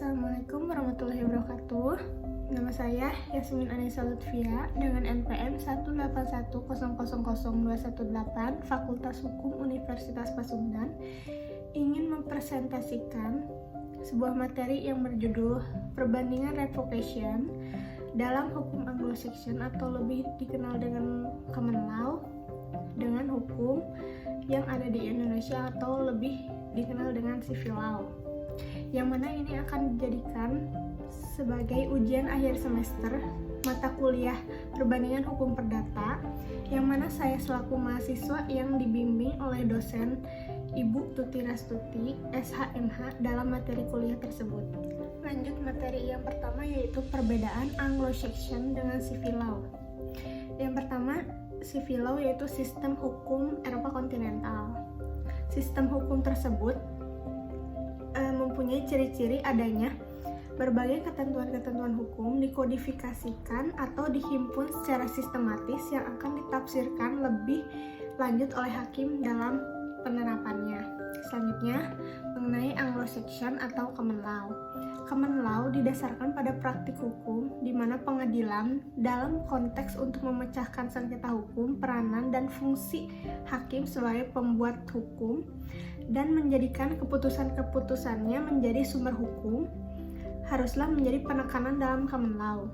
Assalamualaikum warahmatullahi wabarakatuh. Nama saya Yasmin Anissa Lutfia dengan NPM 181000218 Fakultas Hukum Universitas Pasundan ingin mempresentasikan sebuah materi yang berjudul Perbandingan Revocation dalam hukum Anglo-Saxon atau lebih dikenal dengan Common Law dengan hukum yang ada di Indonesia atau lebih dikenal dengan Civil Law, yang mana ini akan dijadikan sebagai ujian akhir semester mata kuliah perbandingan hukum perdata, yang mana saya selaku mahasiswa yang dibimbing oleh dosen Ibu Tuti Rastuti, SHMH dalam materi kuliah tersebut. Lanjut materi yang pertama, yaitu perbedaan Anglo-Saxon dengan Civil Law. Yang pertama, Civil Law yaitu sistem hukum Eropa kontinental. Sistem hukum tersebut mempunyai ciri-ciri adanya berbagai ketentuan-ketentuan hukum dikodifikasikan atau dihimpun secara sistematis yang akan ditafsirkan lebih lanjut oleh hakim dalam penerapannya. Selanjutnya, mengenai Anglo-Saxon atau Common Law. Common Law didasarkan pada praktik hukum di mana pengadilan dalam konteks untuk memecahkan sengketa hukum, peranan dan fungsi hakim sebagai pembuat hukum dan menjadikan keputusan-keputusannya menjadi sumber hukum haruslah menjadi penekanan dalam Common Law.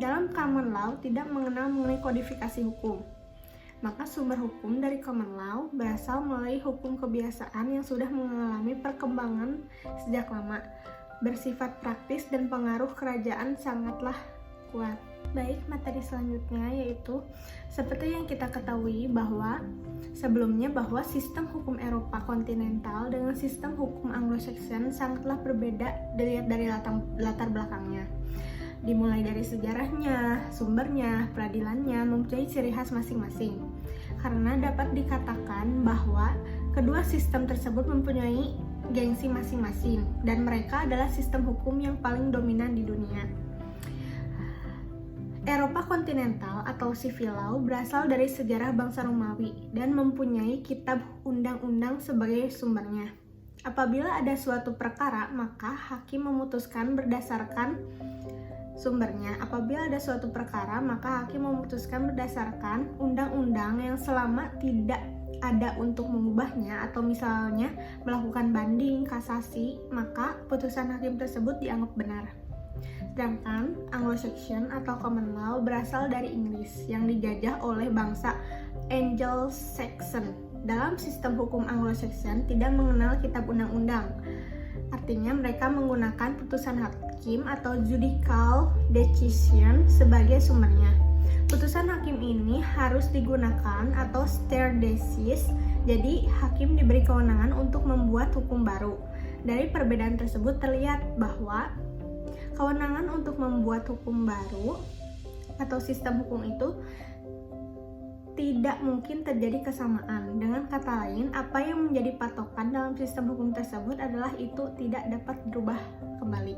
Dalam Common Law tidak mengenal mengenai kodifikasi hukum, maka sumber hukum dari Common Law berasal melalui hukum kebiasaan yang sudah mengalami perkembangan sejak lama, bersifat praktis dan pengaruh kerajaan sangatlah kuat. Baik, materi selanjutnya yaitu seperti yang kita ketahui bahwa sebelumnya bahwa sistem hukum Eropa kontinental dengan sistem hukum Anglo-Saxon sangatlah berbeda dilihat dari latar belakangnya. Dimulai dari sejarahnya, sumbernya, peradilannya mempunyai ciri khas masing-masing. Karena dapat dikatakan bahwa kedua sistem tersebut mempunyai gengsi masing-masing dan mereka adalah sistem hukum yang paling dominan di dunia. Eropa kontinental atau Civil Law berasal dari sejarah bangsa Romawi dan mempunyai kitab undang-undang sebagai sumbernya. Apabila ada suatu perkara, maka hakim memutuskan berdasarkan sumbernya. Apabila ada suatu perkara, maka hakim memutuskan berdasarkan undang-undang yang selama tidak ada untuk mengubahnya atau misalnya melakukan banding, kasasi, maka putusan hakim tersebut dianggap benar. Sedangkan Anglo-Saxon atau Common Law berasal dari Inggris yang dijajah oleh bangsa Anglo-Saxon. Dalam sistem hukum Anglo-Saxon tidak mengenal kitab undang-undang. Artinya mereka menggunakan putusan hakim atau judicial decision sebagai sumbernya. Putusan hakim ini harus digunakan atau stare decisis, jadi hakim diberi kewenangan untuk membuat hukum baru. Dari perbedaan tersebut terlihat bahwa kewenangan untuk membuat hukum baru atau sistem hukum itu tidak mungkin terjadi kesamaan. Dengan kata lain, apa yang menjadi patokan dalam sistem hukum tersebut adalah itu tidak dapat berubah kembali.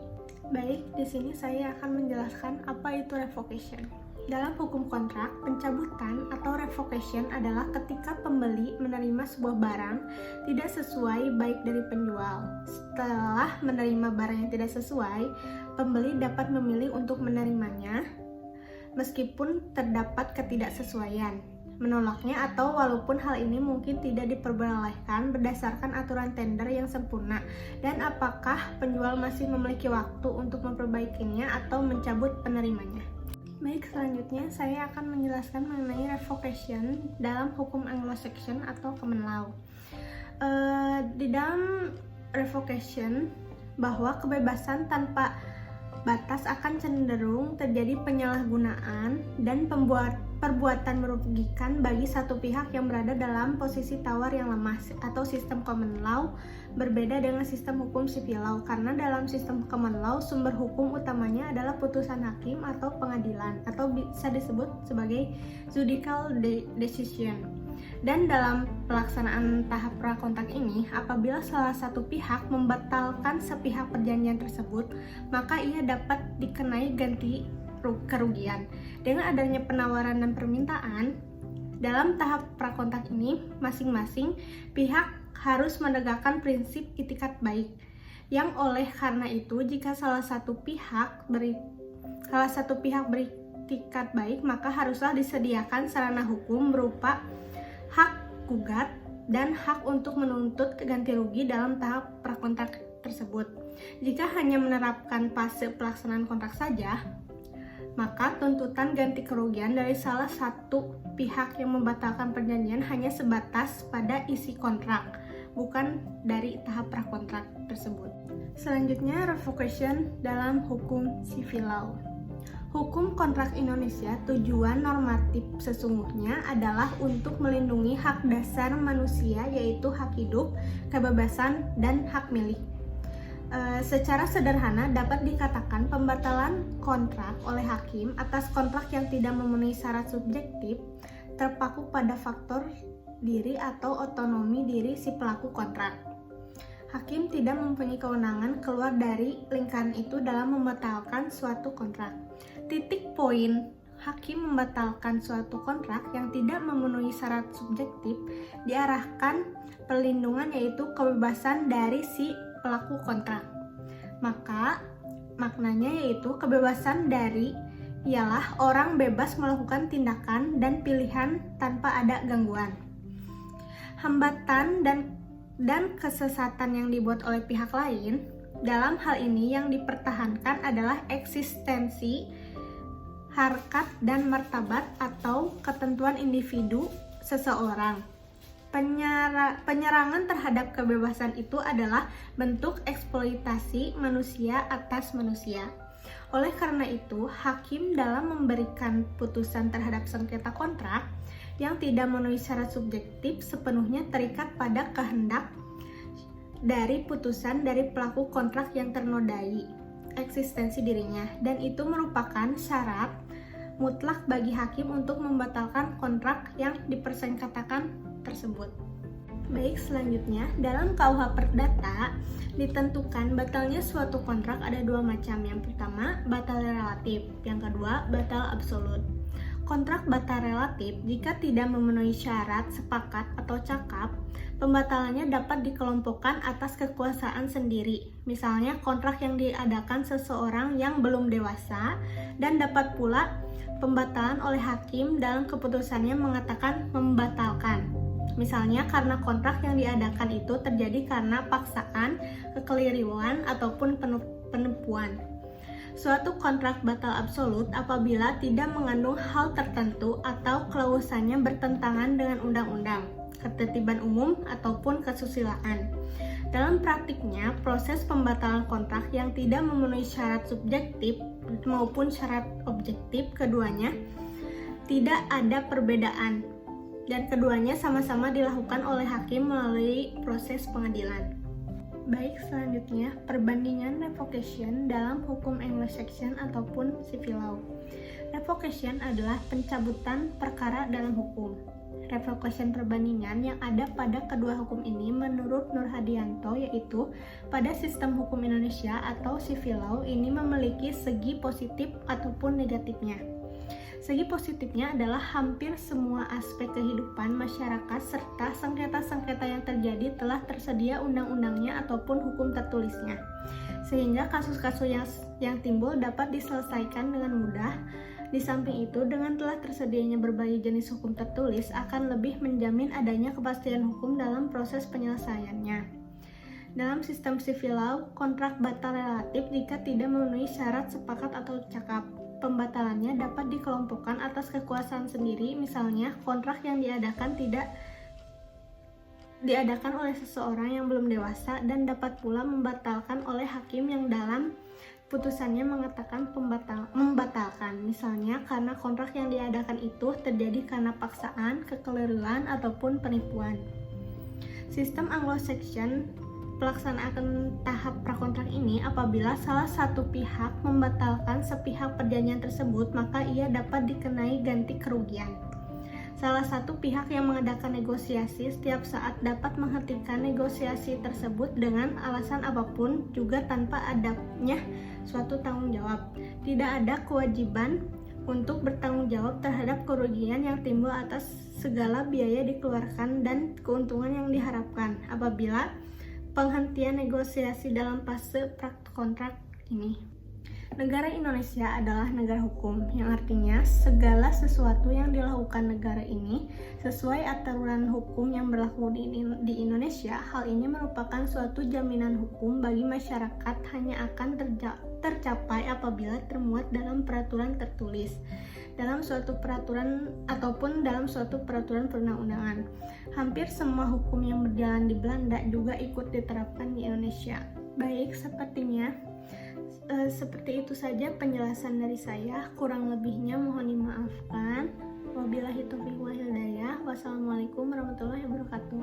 Baik, di sini saya akan menjelaskan apa itu revocation. Dalam hukum kontrak, pencabutan atau revocation adalah ketika pembeli menerima sebuah barang tidak sesuai baik dari penjual. Setelah menerima barang yang tidak sesuai, pembeli dapat memilih untuk menerimanya meskipun terdapat ketidaksesuaian, menolaknya atau walaupun hal ini mungkin tidak diperbolehkan berdasarkan aturan tender yang sempurna, dan apakah penjual masih memiliki waktu untuk memperbaikinya atau mencabut penerimanya. Baik, selanjutnya saya akan menjelaskan mengenai revocation dalam hukum Anglo-Saxon atau Common Law. Di dalam revocation, bahwa kebebasan tanpa batas akan cenderung terjadi penyalahgunaan dan perbuatan merugikan bagi satu pihak yang berada dalam posisi tawar yang lemah, atau sistem Common Law berbeda dengan sistem hukum Civil Law, karena dalam sistem Common Law sumber hukum utamanya adalah putusan hakim atau pengadilan atau bisa disebut sebagai judicial decision. Dan dalam pelaksanaan tahap prakontak ini, apabila salah satu pihak membatalkan sepihak perjanjian tersebut, maka ia dapat dikenai ganti kerugian. Dengan adanya penawaran dan permintaan, dalam tahap prakontak ini, masing-masing pihak harus menegakkan prinsip itikat baik. yang oleh karena itu jika salah satu pihak beritikat baik, maka haruslah disediakan sarana hukum berupa hak gugat dan hak untuk menuntut ganti rugi dalam tahap prakontrak tersebut. Jika hanya menerapkan fase pelaksanaan kontrak saja, maka tuntutan ganti kerugian dari salah satu pihak yang membatalkan perjanjian hanya sebatas pada isi kontrak, bukan dari tahap prakontrak tersebut. Selanjutnya, revocation dalam hukum civil law. Hukum kontrak Indonesia tujuan normatif sesungguhnya adalah untuk melindungi hak dasar manusia, yaitu hak hidup, kebebasan, dan hak milik. Secara sederhana dapat dikatakan pembatalan kontrak oleh hakim atas kontrak yang tidak memenuhi syarat subjektif terpaku pada faktor diri atau otonomi diri si pelaku kontrak. Hakim tidak mempunyai kewenangan keluar dari lingkaran itu dalam membatalkan suatu kontrak. Titik poin hakim membatalkan suatu kontrak yang tidak memenuhi syarat subjektif diarahkan perlindungan, yaitu kebebasan dari si pelaku kontrak. Maka maknanya yaitu kebebasan dari ialah orang bebas melakukan tindakan dan pilihan tanpa ada gangguan, hambatan dan kesesatan yang dibuat oleh pihak lain. Dalam hal ini yang dipertahankan adalah eksistensi, harkat dan martabat atau ketentuan individu seseorang. Penyerangan terhadap kebebasan itu adalah bentuk eksploitasi manusia atas manusia. Oleh karena itu, hakim dalam memberikan putusan terhadap sengketa kontrak yang tidak memenuhi syarat subjektif sepenuhnya terikat pada kehendak dari putusan dari pelaku kontrak yang ternodai eksistensi dirinya, dan itu merupakan syarat mutlak bagi hakim untuk membatalkan kontrak yang dipersengketakan tersebut. Baik, selanjutnya dalam KUH Perdata ditentukan batalnya suatu kontrak ada dua macam. Yang pertama, batal relatif. Yang kedua, batal absolut. Kontrak batal relatif jika tidak memenuhi syarat sepakat atau cakap, pembatalannya dapat dikelompokkan atas kekuasaan sendiri. Misalnya kontrak yang diadakan seseorang yang belum dewasa, dan dapat pula pembatalan oleh hakim dalam keputusannya mengatakan membatalkan. Misalnya karena kontrak yang diadakan itu terjadi karena paksaan, kekeliruan, ataupun penipuan. Suatu kontrak batal absolut apabila tidak mengandung hal tertentu atau klausannya bertentangan dengan undang-undang, ketertiban umum, ataupun kesusilaan. Dalam praktiknya, proses pembatalan kontrak yang tidak memenuhi syarat subjektif maupun syarat objektif keduanya tidak ada perbedaan, dan keduanya sama-sama dilakukan oleh hakim melalui proses pengadilan. Baik, selanjutnya perbandingan revocation dalam hukum Anglo-Saxon ataupun civil law. Revocation adalah pencabutan perkara dalam hukum. Revocation perbandingan yang ada pada kedua hukum ini menurut Nur Hadianto yaitu pada sistem hukum Indonesia atau civil law ini memiliki segi positif ataupun negatifnya. Segi positifnya adalah hampir semua aspek kehidupan masyarakat serta sengketa-sengketa yang terjadi telah tersedia undang-undangnya ataupun hukum tertulisnya, sehingga kasus-kasus yang timbul dapat diselesaikan dengan mudah. Di samping itu, dengan telah tersedianya berbagai jenis hukum tertulis akan lebih menjamin adanya kepastian hukum dalam proses penyelesaiannya. Dalam sistem civil law, kontrak batal relatif jika tidak memenuhi syarat sepakat atau cakap. Pembatalannya dapat dikelompokkan atas kekuasaan sendiri, misalnya kontrak yang diadakan oleh seseorang yang belum dewasa, dan dapat pula membatalkan oleh hakim yang dalam putusannya mengatakan membatalkan, misalnya karena kontrak yang diadakan itu terjadi karena paksaan, kekeliruan, ataupun penipuan. Sistem Anglo-Saxon pelaksanaan tahap prakontrak ini apabila salah satu pihak membatalkan sepihak perjanjian tersebut, maka ia dapat dikenai ganti kerugian. Salah satu pihak yang mengadakan negosiasi setiap saat dapat menghentikan negosiasi tersebut dengan alasan apapun, juga tanpa adanya suatu tanggung jawab. Tidak ada kewajiban untuk bertanggung jawab terhadap kerugian yang timbul atas segala biaya dikeluarkan dan keuntungan yang diharapkan apabila penghentian negosiasi dalam fase prakontrak ini. Negara Indonesia adalah negara hukum, yang artinya segala sesuatu yang dilakukan negara ini sesuai aturan hukum yang berlaku di Indonesia. Hal ini merupakan suatu jaminan hukum bagi masyarakat, hanya akan tercapai apabila termuat dalam peraturan tertulis, dalam suatu peraturan ataupun dalam suatu peraturan perundang-undangan. Hampir semua hukum yang berjalan di Belanda juga ikut diterapkan di Indonesia. Baik, seperti itu saja penjelasan dari saya. Kurang lebihnya mohon dimaafkan. Wabillahi taufiq wal hidayah. Wassalamualaikum warahmatullahi wabarakatuh.